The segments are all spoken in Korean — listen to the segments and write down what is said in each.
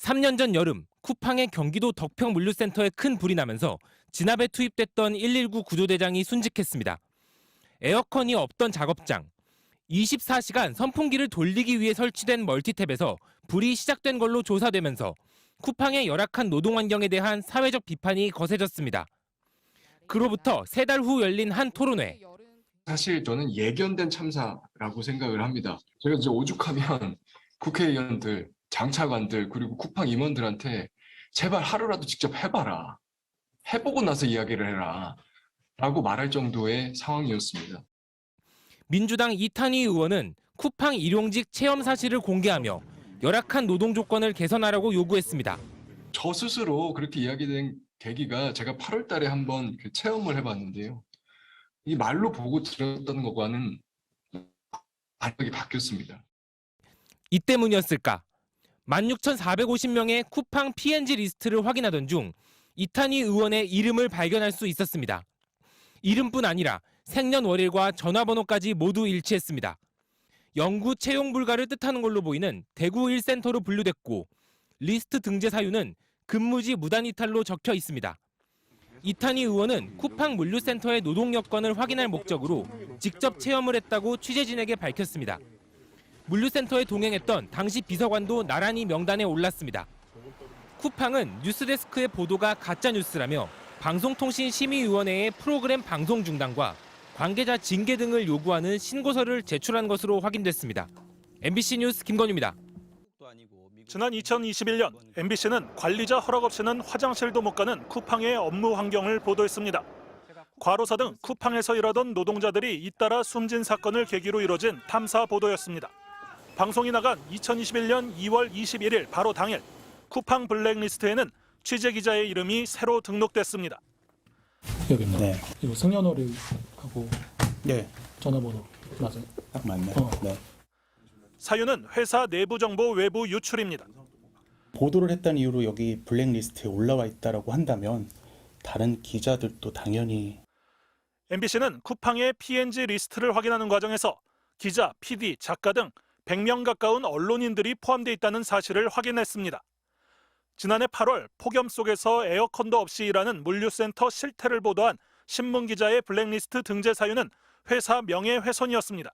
3년 전 여름 쿠팡의 경기도 덕평 물류센터에 큰 불이 나면서 진압에 투입됐던 119 구조대장이 순직했습니다. 에어컨이 없던 작업장, 24시간 선풍기를 돌리기 위해 설치된 멀티탭에서 불이 시작된 걸로 조사되면서 쿠팡의 열악한 노동 환경에 대한 사회적 비판이 거세졌습니다. 그로부터 3달 후 열린 한 토론회. 사실 저는 예견된 참사라고 생각을 합니다. 제가 이제 오죽하면 국회의원들, 장차관들 그리고 쿠팡 임원들한테 제발 하루라도 직접 해봐라. 해보고 나서 이야기를 해라. 라고 말할 정도의 상황이었습니다. 민주당 이탄희 의원은 쿠팡 일용직 체험 사실을 공개하며 열악한 노동 조건을 개선하라고 요구했습니다. 저 스스로 그렇게 이야기된 계기가 제가 8월 달에 한번 그 체험을 해봤는데요. 이 말로 보고 들었던 것과는 반격이 바뀌었습니다. 이 때문이었을까? 16,450명의 쿠팡 P&G 리스트를 확인하던 중 이탄희 의원의 이름을 발견할 수 있었습니다. 이름뿐 아니라 생년월일과 전화번호까지 모두 일치했습니다. 영구 채용 불가를 뜻하는 걸로 보이는 대구 1센터로 분류됐고 리스트 등재 사유는 근무지 무단 이탈로 적혀 있습니다. 이탄희 의원은 쿠팡 물류센터의 노동 여건을 확인할 목적으로 직접 체험을 했다고 취재진에게 밝혔습니다. 물류센터에 동행했던 당시 비서관도 나란히 명단에 올랐습니다. 쿠팡은 뉴스데스크의 보도가 가짜뉴스라며 방송통신심의위원회의 프로그램 방송 중단과 관계자 징계 등을 요구하는 신고서를 제출한 것으로 확인됐습니다. MBC 뉴스 김건유입니다. 지난 2021년 MBC는 관리자 허락 없이는 화장실도 못 가는 쿠팡의 업무 환경을 보도했습니다. 과로사 등 쿠팡에서 일하던 노동자들이 잇따라 숨진 사건을 계기로 이뤄진 탐사 보도였습니다. 방송이 나간 2021년 2월 21일 바로 당일 쿠팡 블랙리스트에는 취재기자의 이름이 새로 등록됐습니다. 여기입니다. 네. 이거 생년월일하고 네. 전화번호 맞아요? 딱 맞네. 네. 사유는 회사 내부 정보 외부 유출입니다. 보도를 했다는 이유로 여기 블랙리스트에 올라와 있다라고 한다면 다른 기자들도 당연히 MBC는 쿠팡의 P&G 리스트를 확인하는 과정에서 기자, PD, 작가 등 100명 가까운 언론인들이 포함되어 있다는 사실을 확인했습니다. 지난해 8월 폭염 속에서 에어컨도 없이 일하는 물류센터 실태를 보도한 신문기자의 블랙리스트 등재 사유는 회사 명예훼손이었습니다.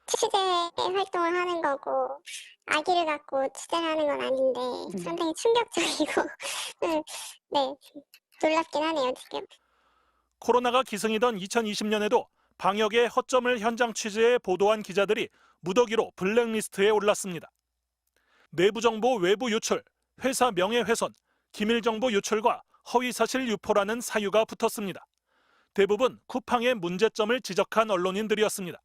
취재 활동을 하는 거고 아기를 갖고 취재를 하는 건 아닌데 상당히 충격적이고 네, 놀랍긴 하네요 지금. 코로나가 기승이던 2020년에도 방역의 허점을 현장 취재해 보도한 기자들이 무더기로 블랙리스트에 올랐습니다. 내부 정보 외부 유출, 회사 명예훼손, 기밀정보 유출과 허위사실 유포라는 사유가 붙었습니다. 대부분 쿠팡의 문제점을 지적한 언론인들이었습니다.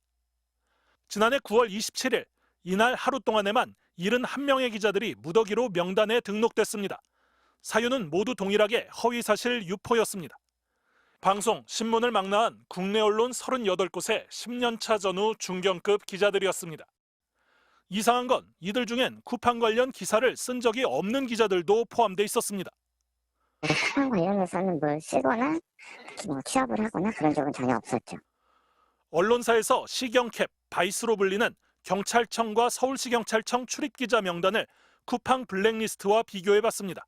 지난해 9월 27일 이날 하루 동안에만 71명의 기자들이 무더기로 명단에 등록됐습니다. 사유는 모두 동일하게 허위사실 유포였습니다. 방송, 신문을 망라한 국내 언론 38곳의 10년차 전후 중견급 기자들이었습니다. 이상한 건 이들 중엔 쿠팡 관련 기사를 쓴 적이 없는 기자들도 포함돼 있었습니다. 쿠팡 관련해서는 뭘 쓰거나 취업을 하거나 그런 적은 전혀 없었죠. 언론사에서 시경캡, 바이스로 불리는 경찰청과 서울시경찰청 출입기자 명단을 쿠팡 블랙리스트와 비교해봤습니다.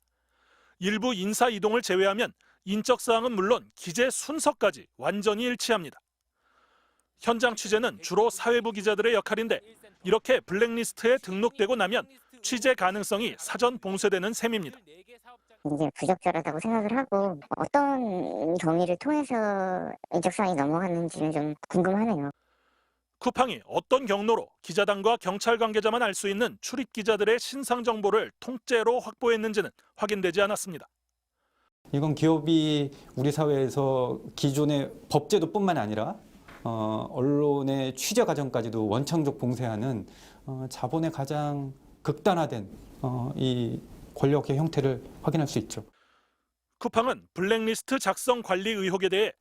일부 인사 이동을 제외하면 인적 사항은 물론 기재 순서까지 완전히 일치합니다. 현장 취재는 주로 사회부 기자들의 역할인데 이렇게 블랙리스트에 등록되고 나면 취재 가능성이 사전 봉쇄되는 셈입니다. 이제 부적절하다고 생각을 하고 어떤 경위를 통해서 인적 사항이 넘어갔는지는 좀 궁금하네요. 쿠팡이 어떤 경로로 기자단과 경찰 관계자만 알 수 있는 출입 기자들의 신상 정보를 통째로 확보했는지는 확인되지 않았습니다. 이건 기업이 우리 사회에서 기존의 법제도뿐만 아니라 언론의 취재 과정까지도 원창적 봉쇄하는 자본의 가장 극단화된 이 권력의 형태를 확인할 수 있죠. 쿠팡은 블랙리스트 작성 관리 의혹에 대해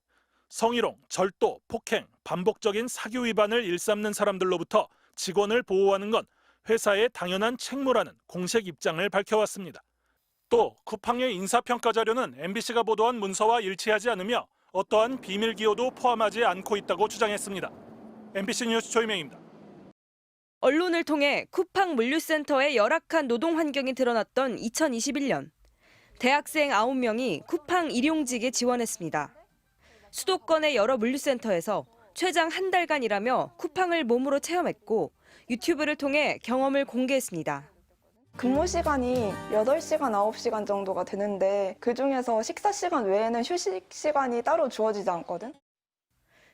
성희롱, 절도, 폭행, 반복적인 사규 위반을 일삼는 사람들로부터 직원을 보호하는 건 회사의 당연한 책무라는 공식 입장을 밝혀왔습니다. 또 쿠팡의 인사평가 자료는 MBC가 보도한 문서와 일치하지 않으며 어떠한 비밀 기호도 포함하지 않고 있다고 주장했습니다. MBC 뉴스 조이명입니다. 언론을 통해 쿠팡 물류센터의 열악한 노동 환경이 드러났던 2021년, 대학생 9명이 쿠팡 일용직에 지원했습니다. 수도권의 여러 물류센터에서 최장 한 달간 일하며 쿠팡을 몸으로 체험했고 유튜브를 통해 경험을 공개했습니다. 근무 시간이 8시간, 9시간 정도가 되는데 그중에서 식사 시간 외에는 휴식 시간이 따로 주어지지 않거든.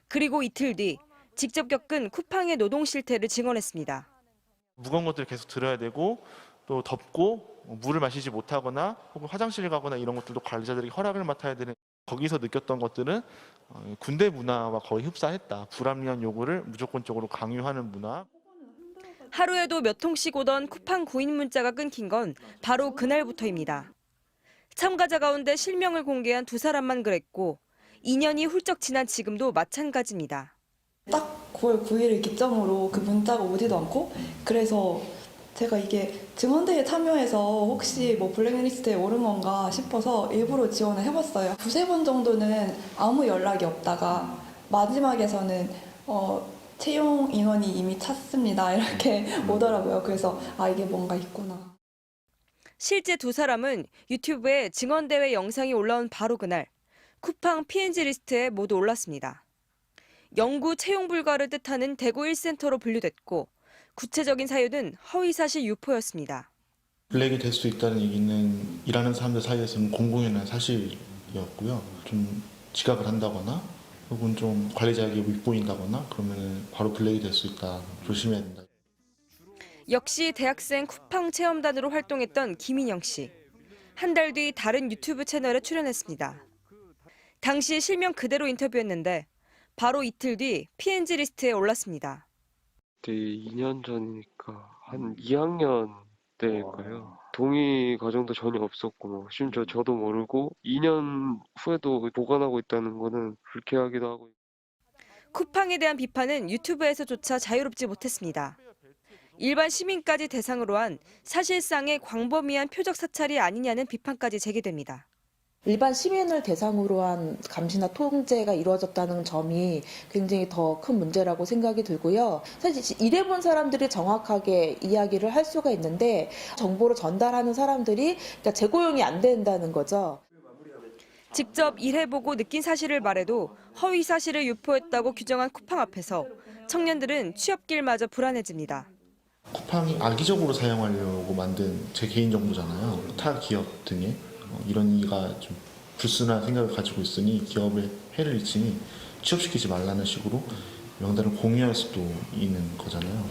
그리고 이틀 뒤 직접 겪은 쿠팡의 노동 실태를 증언했습니다. 무거운 것들을 계속 들어야 되고 또 덥고 물을 마시지 못하거나 혹은 화장실을 가거나 이런 것들도 관리자들이 허락을 맡아야 되는, 거기서 느꼈던 것들은 군대 문화와 거의 흡사했다. 불합리한 요구를 무조건적으로 강요하는 문화. 하루에도 몇 통씩 오던 쿠팡 구인 문자가 끊긴 건 바로 그날부터입니다. 참가자 가운데 실명을 공개한 2사람만 그랬고 2년이 훌쩍 지난 지금도 마찬가지입니다. 딱 9월 9일을 기점으로 그 문자가 오지도 않고, 그래서 제가 이게 증언대회에 참여해서 혹시 뭐 블랙리스트에 오른 건가 싶어서 일부러 지원을 해봤어요. 2-3번 정도는 아무 연락이 없다가 마지막에서는 채용 인원이 이미 찼습니다 이렇게 오더라고요. 그래서 이게 뭔가 있구나. 실제 2사람은 유튜브에 증언대회 영상이 올라온 바로 그날 쿠팡 P&G 리스트에 모두 올랐습니다. 영구 채용 불가를 뜻하는 대구 1센터로 분류됐고 구체적인 사유는 허위사실 유포였습니다. 블랙이 될 수 있다는 얘기는 일하는 사람들 사이에서는 공공연한 사실이었고요. 좀 지각을 한다거나 혹은 좀 관리자에게 윗보인다거나 그러면 바로 블랙이 될 수 있다. 조심해야 된다. 역시 대학생 쿠팡 체험단으로 활동했던 김인영 씨. 한 달 뒤 다른 유튜브 채널에 출연했습니다. 당시 실명 그대로 인터뷰했는데 바로 이틀 뒤 P&G 리스트에 올랐습니다. 그때 2년 전이니까 한 2학년 때일까요. 동의 과정도 전혀 없었고 심지어 저도 모르고 2년 후에도 보관하고 있다는 거는 불쾌하기도 하고. 쿠팡에 대한 비판은 유튜브에서조차 자유롭지 못했습니다. 일반 시민까지 대상으로 한 사실상의 광범위한 표적 사찰이 아니냐는 비판까지 제기됩니다. 일반 시민을 대상으로 한 감시나 통제가 이루어졌다는 점이 굉장히 더 큰 문제라고 생각이 들고요. 사실 일해본 사람들이 정확하게 이야기를 할 수가 있는데 정보를 전달하는 사람들이 그러니까 재고용이 안 된다는 거죠. 직접 일해보고 느낀 사실을 말해도 허위 사실을 유포했다고 규정한 쿠팡 앞에서 청년들은 취업길마저 불안해집니다. 쿠팡이 악의적으로 사용하려고 만든 제 개인정보잖아요. 타 기업 등에. 이런 이가 좀 불순한 생각을 가지고 있으니 기업에 해를 끼치니 취업시키지 말라는 식으로 명단을 공유할 수도 있는 거잖아요.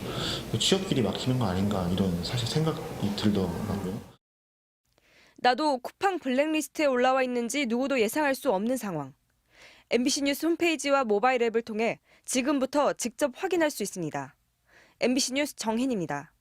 취업길이 막히는 거 아닌가 이런 사실 생각이 들더라고요. 나도 쿠팡 블랙리스트에 올라와 있는지 누구도 예상할 수 없는 상황. MBC 뉴스 홈페이지와 모바일 앱을 통해 지금부터 직접 확인할 수 있습니다. MBC 뉴스 정혜인입니다.